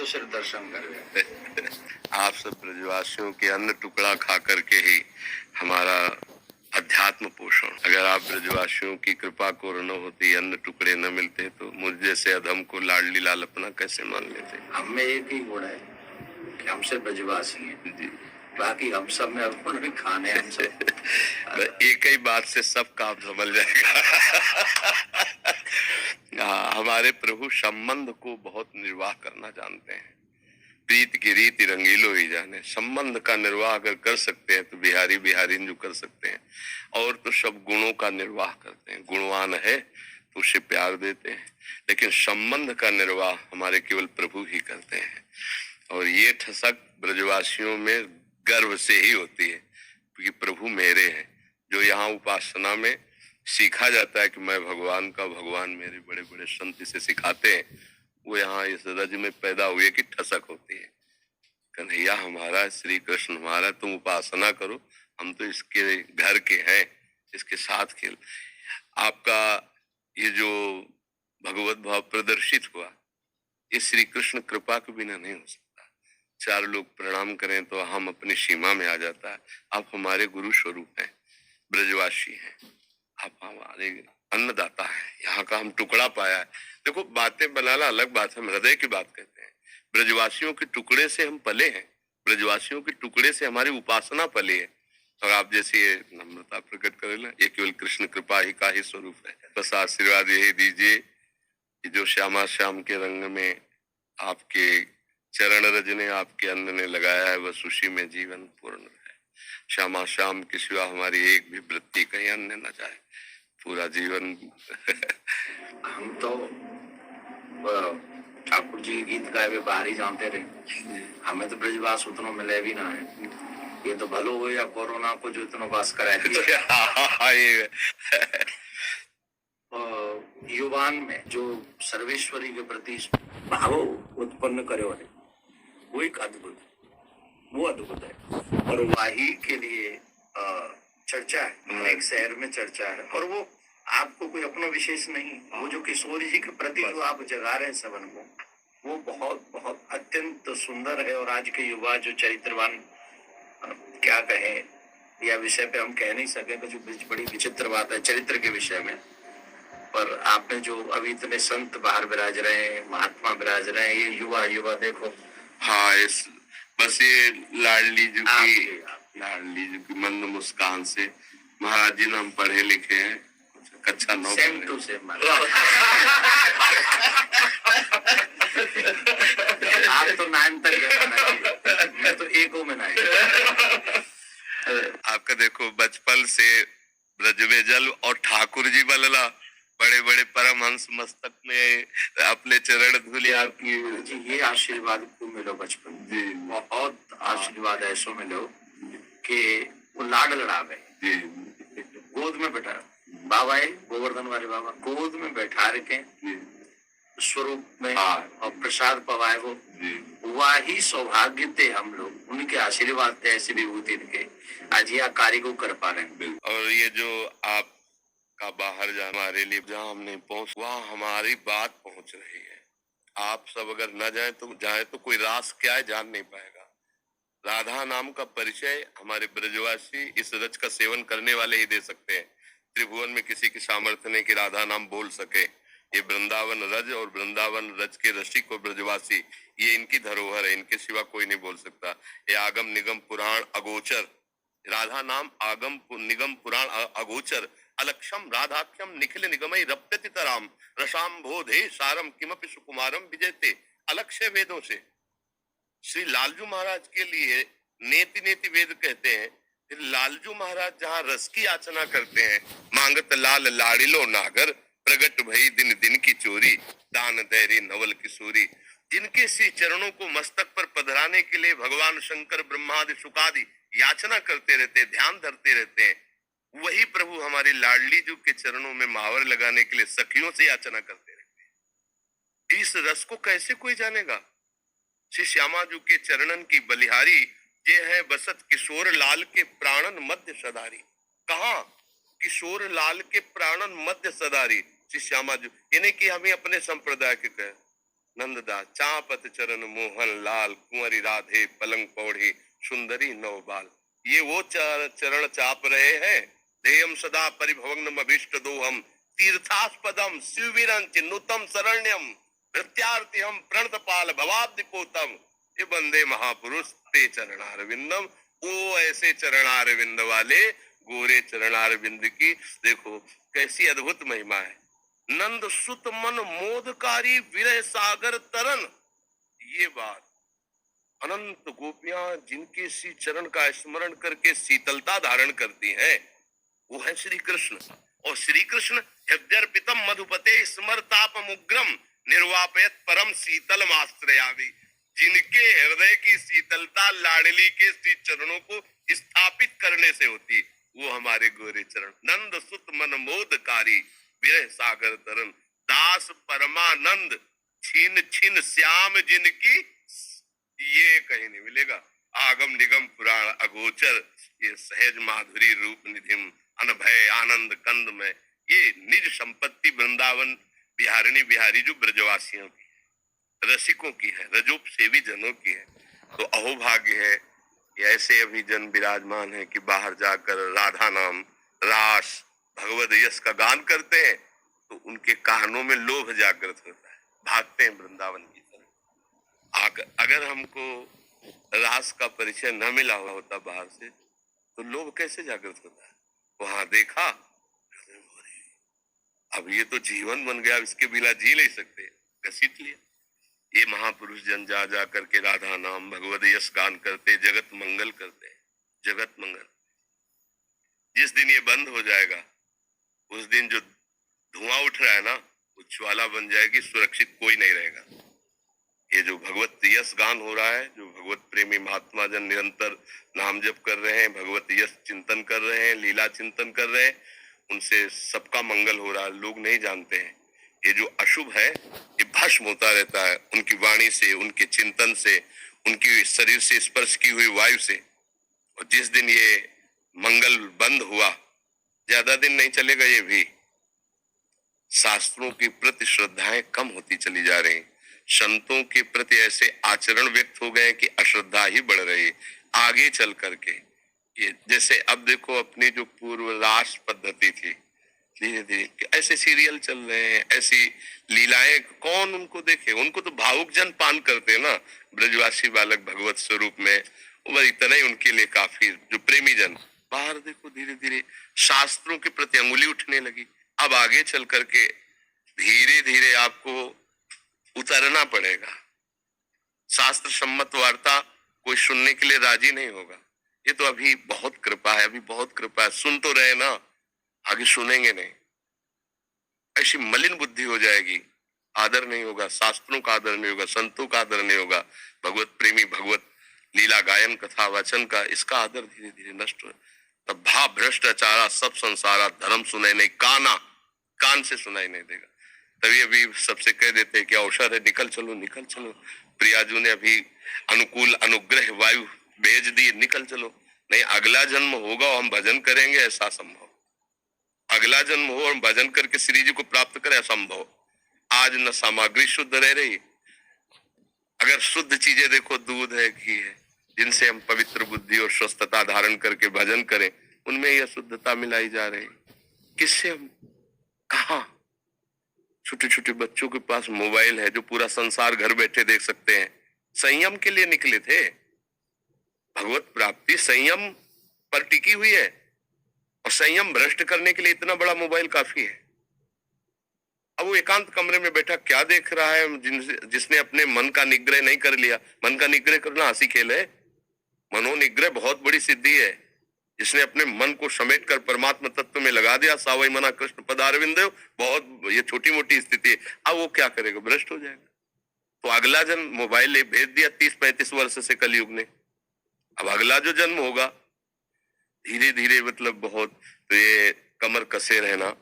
तो सिर्फ दर्शन कर। आप सब ब्रजवासियों के अन्न टुकड़ा खा करके ही हमारा अध्यात्म पोषण। अगर आप ब्रजवासियों की कृपा को न होती, अन्न टुकड़े न मिलते, तो मुझ जैसे अधम को लाडली लाल अपना कैसे मान लेते। हम में एक ही गुण है कि हम सिर्फ ब्रजवासी हैं जी, बाकी हम सब में अवगुण खाने हम सब। एक ही बात से सब काम संभल जाएगा। हमारे प्रभु संबंध को बहुत निर्वाह करना जानते हैं। प्रीत की रीति रंगीलो ही जाने। संबंध का निर्वाह अगर कर सकते हैं तो बिहारी बिहारी जो कर सकते हैं, और तो सब गुणों का निर्वाह करते हैं। गुणवान है तो उसे प्यार देते हैं, लेकिन संबंध का निर्वाह हमारे केवल प्रभु ही करते हैं। और ये ठसक ब्रजवासियों में गर्व से ही होती है, क्योंकि प्रभु मेरे हैं। जो यहाँ उपासना में सीखा जाता है कि मैं भगवान का, भगवान मेरे, बड़े बड़े संत इसे सिखाते हैं, वो यहाँ इस रज में पैदा हुए की ठसक होती है। कन्हैया हमारा, श्री कृष्ण हमारा, तुम उपासना करो, हम तो इसके घर के हैं, इसके साथ खेल। आपका ये जो भगवत भाव प्रदर्शित हुआ, ये श्री कृष्ण कृपा के बिना नहीं हो सकता। चार लोग प्रणाम करें तो हम अपनी सीमा में आ जाता है। आप हमारे गुरु स्वरूप हैं, ब्रजवासी हैं, आप हमारे अन्नदाता है। यहाँ का हम टुकड़ा पाया है। देखो, बातें बनाना अलग बात है, हम हृदय की बात कहते हैं। ब्रजवासियों के टुकड़े से हम पले हैं, ब्रजवासियों के टुकड़े से हमारी उपासना पली है। और आप जैसे ये नम्रता प्रकट करें ना, ये केवल कृष्ण कृपा ही का ही स्वरूप है। बस आशीर्वाद यही दीजिए कि जो श्यामा श्याम के रंग में आपके चरण रज ने, आपके अन्न ने लगाया है, बस उसी में जीवन पूर्ण है। श्यामा श्याम के सिवा हमारी एक भी वृत्ति कहीं अन्य न जाए, पूरा जीवन। हम तो ठाकुर जी के गीत गाए हुए बाहर ही जानते रहे, हमें तो ब्रजवास उतना मिले भी ना है। ये तो भलो हो या कोरोना को जो इतना बास कराए। युवान में जो सर्वेश्वरी के प्रति भाव उत्पन्न करे वाले, वो एक अद्भुत, वो अद्भुत है। और वाही के लिए चर्चा है, एक शहर में चर्चा है, और वो आपको कोई अपना विशेष नहीं, वो जो किशोर जी के प्रति जो आप जगा रहे हैं सबन को, वो बहुत बहुत अत्यंत सुंदर है। और आज के युवा जो चरित्रवान, क्या कहें, या विषय पे हम कह नहीं सके, कुछ बड़ी विचित्र बात है चरित्र के विषय में। पर आपने जो अभी इतने संत बाहर विराज रहे हैं, महात्मा विराज रहे हैं, ये युवा युवा देखो। हाँ, इस बस ये लाडली जी की मंद मुस्कान से, महाराज जी नाम पढ़े लिखे हैं, कक्षा 9 सेम टू सेम। आप तो 9 तक गए, मैं तो 1 में नहीं। आपका देखो, बचपन से ब्रजवे जल और ठाकुर जी बलला, बड़े बड़े परमहंस मस्तक में अपने चरण धूलि आपकी। ये आशीर्वाद को मिलो बचपन जी, बहुत आशीर्वाद ऐसो मिलो कि वो लाड लड़ावे जी। गोद में बैठा बाबा है, गोवर्धन वाले बाबा, गोद में बैठा रखे स्वरूप में और प्रसाद पवाए, वो वही सौभाग्य थे हम लोग, उनके आशीर्वाद थे, ऐसी विभूति के आज यह कार्य को कर पा रहे हैं। और ये जो आप का बाहर जाना, हमारे लिए जहाँ हम नहीं पहुँच, वहाँ हमारी बात पहुँच रही है। आप सब अगर न जाए तो कोई रास क्या है जान नहीं पाएगा। राधा नाम का परिचय हमारे ब्रजवासी इस रज का सेवन करने वाले ही दे सकते हैं। त्रिभुवन में किसी की सामर्थ्य नहीं कि राधा नाम बोल सके। ये वृंदावन रज और वृंदावन रज के रसिक और ब्रजवासी, ये इनकी धरोहर है, इनके सिवा कोई नहीं बोल सकता। ये आगम निगम पुराण अगोचर, राधा नाम आगम निगम पुराण अगोचर, अलक्षम राधाख्यम निखिल निगमई रप्यति तराम रसाम बोधे सारम किमपि सुकुमारम विजयते। अलक्ष्य वेदों से श्री लालजू महाराज के लिए नेति नेति वेद कहते हैं। फिर लालजू महाराज जहाँ रस की याचना करते हैं, मांगत लाल लाड़िलो नागर, प्रगट भई दिन दिन की चोरी, दान दैरी नवल किशोरी। जिनके श्री चरणों को मस्तक पर पधराने के लिए भगवान शंकर ब्रह्मादि शुकादि याचना करते रहते, ध्यान धरते रहते हैं, वही प्रभु हमारी लाडली जी के चरणों में महावर लगाने के लिए सखियों से याचना करते रहते हैं। इस रस को कैसे कोई जानेगा? श्री श्यामा जी के चरणन की बलिहारी ये है बसत किशोर लाल के प्राणन मध्य सदारी। कहा? किशोर लाल के प्राणन मध्य सदारी श्री श्यामा जी। यानी कि हमें अपने संप्रदाय के कहे नंददास चापत चरण मोहन लाल, कुंवरी राधे पलंग पौड़ी, सुंदरी नवबाल। ये वो चरण चाप रहे हैं। ध्येयम सदा परिभवग्नम अभीष्ट दोहम, तीर्थास्पदम शिविरं चिन्नुतम शरण्यम, प्रत्यार्थिहम प्रणतपाल भवाब्दिपोतम। ये बंदे महापुरुष ते चरणारविंदम। वो ऐसे चरणारविंद वाले गोरे चरणारविंद की देखो कैसी अद्भुत महिमा है। नंद सुत मन मोदकारी विरह सागर तरन। ये बात अनंत गोपियां जिनके श्री चरण का स्मरण करके शीतलता धारण करती हैं, वो है श्री कृष्ण। और श्री कृष्ण हृदयर्पितम मधुपते स्मरतापमुग्रम निर्वापयत परम शीतल आश्रयामि। जिनके हृदय की शीतलता लाडली के श्री चरणों को स्थापित करने से होती, वो हमारे गोरे चरण। नंद सुत मन मोदकारी विरह सागर तरन, दास परमानंद छीन छीन श्याम जिनकी, ये कहीं नहीं मिलेगा। आगम निगम पुराण अगोचर, ये सहज माधुरी रूप निधिम अनभय आनंद कंद में, ये निज संपत्ति वृंदावन बिहारिणी बिहारी जो ब्रजवासियों की है, रसिकों की है, रजोप सेवी जनों की है। तो अहोभाग्य है कि ऐसे अभी जन विराजमान है कि बाहर जाकर राधा नाम रास भगवद यश का गान करते हैं, तो उनके कानों में लोभ जागृत होता है, भागते हैं वृंदावन की तरफ। अगर हमको रास का परिचय न मिला हुआ होता बाहर से, तो लोभ कैसे जागृत होता है। वहां देखा, अब ये तो जीवन बन गया, इसके बिना जी नहीं सकते, घसीट लिया। ये महापुरुष जन जा जा करके राधा नाम भगवद यश गान करते, जगत मंगल करते, जगत मंगल। जिस दिन ये बंद हो जाएगा, उस दिन जो धुआं उठ रहा है ना, वो ज्वाला बन जाएगी, सुरक्षित कोई नहीं रहेगा। ये जो भगवत यश गान हो रहा है, जो भगवत प्रेमी महात्मा जन निरंतर नाम जप कर रहे हैं, भगवत यश चिंतन कर रहे हैं, लीला चिंतन कर रहे हैं, उनसे सबका मंगल हो रहा है। लोग नहीं जानते हैं ये जो अशुभ है ये भस्म होता रहता है उनकी वाणी से, उनके चिंतन से, उनकी शरीर से स्पर्श की हुई वायु से। और जिस दिन ये मंगल बंद हुआ, ज्यादा दिन नहीं चलेगा, ये भी शास्त्रों के प्रति श्रद्धाएं कम होती चली जा रही, संतों के प्रति ऐसे आचरण व्यक्त हो गए कि अश्रद्धा ही बढ़ रही आगे चल करके। ये जैसे अब देखो अपनी जो पूर्व रास पद्धति थी, धीरे धीरे ऐसे सीरियल चल रहे हैं, ऐसी लीलाएं, कौन उनको देखे। उनको तो भावुक जन पान करते हैं ना, ब्रजवासी बालक भगवत स्वरूप में, वो इतना ही उनके लिए काफी। जो प्रेमी जन बाहर देखो, धीरे धीरे शास्त्रों के प्रति अंगुली उठने लगी। अब आगे चल करके धीरे धीरे आपको उतरना पड़ेगा। शास्त्र सम्मत वार्ता कोई सुनने के लिए राजी नहीं होगा। ये तो अभी बहुत कृपा है, अभी बहुत कृपा है, सुन तो रहे ना, आगे सुनेंगे नहीं। ऐसी मलिन बुद्धि हो जाएगी, आदर नहीं होगा, शास्त्रों का आदर नहीं होगा, संतों का आदर नहीं होगा, भगवत प्रेमी भगवत लीला गायन कथा वचन का, इसका आदर धीरे धीरे नष्ट हो। तब भाव भ्रष्टाचारा सब संसारा, धर्म सुनाई नहीं, कान से सुनाई नहीं देगा। तभी अभी सबसे कह देते हैं कि अवसर है, निकल चलो निकल चलो। प्रियाजू ने अभी अनुकूल अनुग्रह वायु भेज दी, निकल चलो। नहीं, अगला जन्म होगा और हम भजन करेंगे, ऐसा संभव। अगला जन्म हो और भजन करके श्री जी को प्राप्त करें, असंभव। आज न सामग्री शुद्ध रह रही। अगर शुद्ध चीजें देखो, दूध है, घी है, जिनसे हम पवित्र बुद्धि और स्वस्थता धारण करके भजन करें, उनमें यह शुद्धता मिलाई जा रही। किससे हम कहा? छोटे छोटे बच्चों के पास मोबाइल है जो पूरा संसार घर बैठे देख सकते हैं। संयम के लिए निकले थे, भगवत प्राप्ति संयम पर टिकी हुई है, और संयम भ्रष्ट करने के लिए इतना बड़ा मोबाइल काफी है। अब वो एकांत कमरे में बैठा क्या देख रहा है, जिसने अपने मन का निग्रह नहीं कर लिया। मन का निग्रह करना हंसी खेल है, मनोनिग्रह बहुत बड़ी सिद्धि है। जिसने अपने मन को समेट कर परमात्मा तत्व में लगा दिया, सावई मना कृष्ण पदारविंद, बहुत ये छोटी मोटी स्थिति है। अब वो क्या करेगा, भ्रष्ट हो जाएगा। तो अगला जन्म मोबाइल भेज दिया 30-35 वर्ष से कलयुग ने। अब अगला जो जन्म होगा धीरे धीरे मतलब बहुत, तो ये कमर कसे रहना,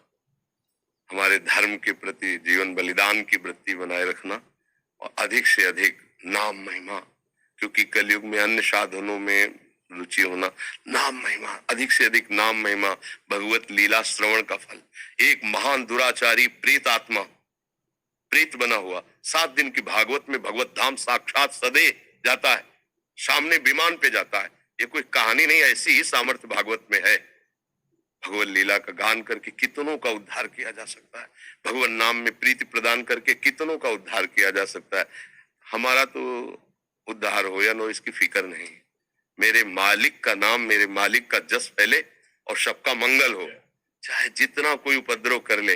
हमारे धर्म के प्रति जीवन बलिदान की वृत्ति बनाए रखना, और अधिक से अधिक नाम महिमा, क्योंकि कलयुग में अन्य साधनों में रुचि होना, नाम महिमा, अधिक से अधिक नाम महिमा, भगवत लीला श्रवण का फल। एक महान दुराचारी प्रेत आत्मा प्रेत बना हुआ 7 दिन की भागवत में भगवत धाम साक्षात सदे जाता है, सामने विमान पे जाता है। ये कोई कहानी नहीं, ऐसी ही सामर्थ्य भागवत में है। भगवत लीला का गान करके कितनों का उद्धार किया जा सकता है, भगवान नाम में प्रीति प्रदान करके कितनों का उद्धार किया जा सकता है। हमारा तो उद्धार हो या नो इसकी फिक्र नहीं, मेरे मालिक का नाम, मेरे मालिक का जस फैले और सबका मंगल हो। चाहे जितना कोई उपद्रव कर ले,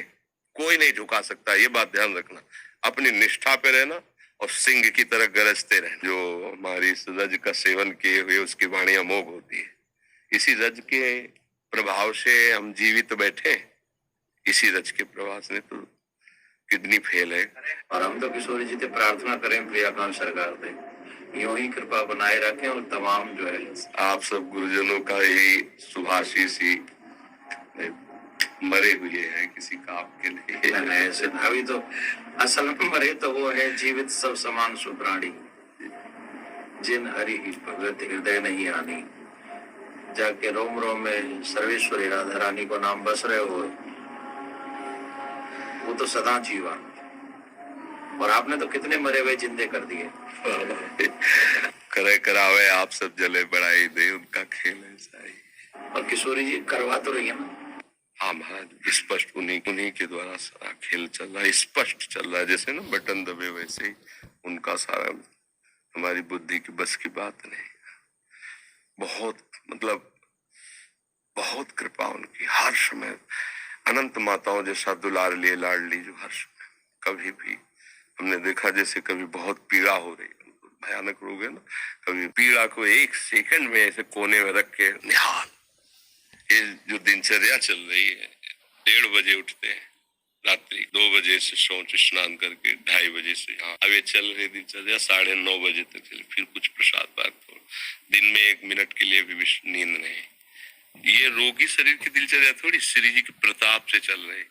कोई नहीं झुका सकता। ये बात ध्यान रखना, अपनी निष्ठा पे रहना और सिंह की तरह गरजते रहना। जो हमारी इस रज का सेवन किए हुए उसकी वाणी अमोघ होती है। इसी रज के प्रभाव से हम जीवित बैठे, इसी रज के प्रभाव से तो किडनी फेल है। और हम तो किशोरी जी से प्रार्थना करें प्रियाकांत सरकार से यूं ही कृपा बनाए रखें और तमाम जो है आप सब गुरुजनों का यही शुभाशीष ही मरे हुए हैं किसी का आपके लिए ऐसे अभी तो असल में मरे तो वो है जीवित सब समान सुप्राणी, जिन हरि ही भगत हृदय नहीं आनी, जाके रोम रोम में सर्वेश्वरी राधा रानी को नाम बस रहे हो, वो तो सदा जीवा। और आपने तो कितने मरे हुए जिंदे कर दिए। करे करावे आप सब जले बढ़ाई दे, उनका खेल ऐसा ही। और किशोरी जी करवा तो रही है ना। हाँ महाराज, स्पष्ट उन्हीं के द्वारा सारा खेल चल रहा है, स्पष्ट चल रहा है। जैसे ना बटन दबे वैसे ही उनका सारा, हमारी बुद्धि की बस की बात नहीं। बहुत मतलब बहुत कृपा उनकी, हर समय अनंत माताओं जैसा दुलार लिए लाडली जो हर समय कभी भी हमने देखा, जैसे कभी बहुत पीड़ा हो रही है, भयानक रोग है ना, कभी पीड़ा को एक सेकंड में ऐसे कोने में रख के निहाल। ये जो दिनचर्या चल रही है, 1:30 बजे उठते हैं, रात्रि 2 बजे से शौच स्नान करके 2:30 बजे से यहाँ अब ये चल रही दिनचर्या 9:30 बजे तक चले, फिर कुछ प्रसाद बात हो, दिन में 1 मिनट के लिए भी नींद नहीं। ये रोगी शरीर की दिनचर्या थोड़ी श्री जी के प्रताप से चल रही।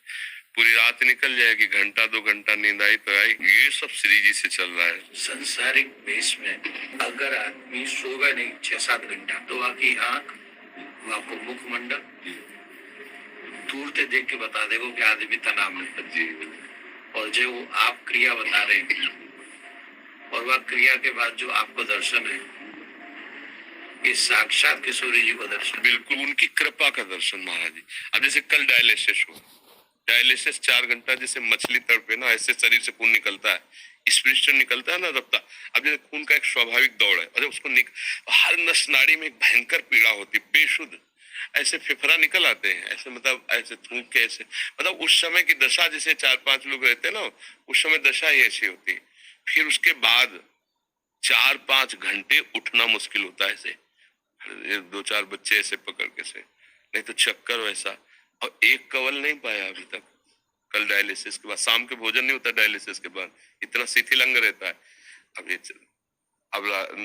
पूरी रात निकल जाएगी, घंटा 2 घंटा नींद आई तो आई, ये सब श्री जी से चल रहा है। संसारिक बेस में अगर आदमी सोगा नहीं 6-7 घंटा तो आपकी आंख, आपको मुखमंडल दूर से देख के बता देगा कि आदमी तनाव में जी। और जो आप क्रिया बता रहे हैं और वह क्रिया के बाद जो आपको दर्शन है, ये साक्षात किशोरी जी को दर्शन, बिल्कुल उनकी कृपा का दर्शन महाराज जी। अब जैसे कल डायलिसिस हो, डायलिसिस 4 घंटा जैसे मछली तड़पे ना, ऐसे शरीर से खून निकलता है, स्पिरिचुअल निकलता है ना रफ्ता। अब जैसे खून का एक स्वाभाविक दौड़ है, और उसको हर नस नाड़ी में एक भयंकर पीड़ा होती, बेशुद्ध ऐसे फेफड़ा निकल आते हैं, ऐसे मतलब ऐसे थूक के ऐसे, मतलब उस समय की दशा, जैसे 4-5 लोग रहते हैं ना, उस समय दशा ही ऐसी होती है। फिर उसके बाद 4-5 घंटे उठना मुश्किल होता है, ऐसे 2-4 बच्चे ऐसे पकड़ के से, नहीं तो चक्कर वैसा। और एक कवल नहीं पाया अभी तक। कल डायलिसिस के बाद शाम के भोजन नहीं होता, डायलिसिस के बाद इतना शिथिल अंग रहता है। अब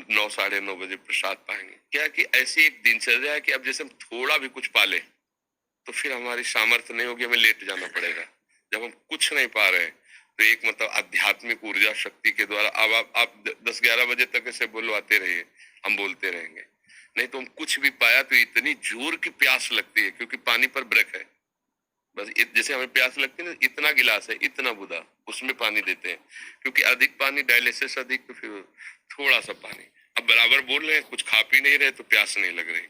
9-9:30 बजे प्रसाद पाएंगे। क्या कि ऐसी एक दिनचर्या है कि अब जैसे हम थोड़ा भी कुछ पाले तो फिर हमारी सामर्थ्य नहीं होगी, हमें लेट जाना पड़ेगा। जब हम कुछ नहीं पा रहे हैं तो एक मतलब आध्यात्मिक ऊर्जा शक्ति के द्वारा अब आप 10-11 बजे तक ऐसे बुलवाते रहिए, हम बोलते रहेंगे। नहीं तो हम कुछ भी पाया तो इतनी जोर की प्यास लगती है, क्योंकि पानी पर ब्रेक है। बस जैसे हमें प्यास लगती है ना, इतना गिलास है, इतना बुदा, उसमें पानी देते हैं, क्योंकि अधिक पानी डायलिसिस अधिक, तो फिर थोड़ा सा पानी। अब बराबर बोल रहे हैं, कुछ खा पी नहीं रहे तो प्यास नहीं लग रही।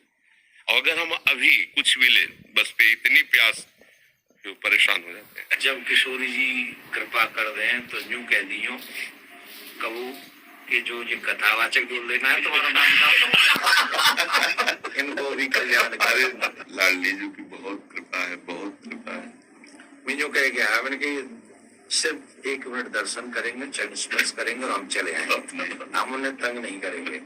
और अगर हम अभी कुछ भी ले, बस पे इतनी प्यास, तो परेशान हो जाते हैं। जब किशोरी जी कृपा कर दें तो यूं कह दियो कबू कि जो ये कथावाचक जोड़ लेना है तुम्हारा नाम इनको भी कल्याण करे। लाडली जी की बहुत कृपा है, बहुत कृपा है। मैं कह गया है मैंने कि सिर्फ 1 मिनट दर्शन करेंगे, चरण स्पर्श करेंगे और हम चले आएंगे, हम उन्हें तंग नहीं करेंगे।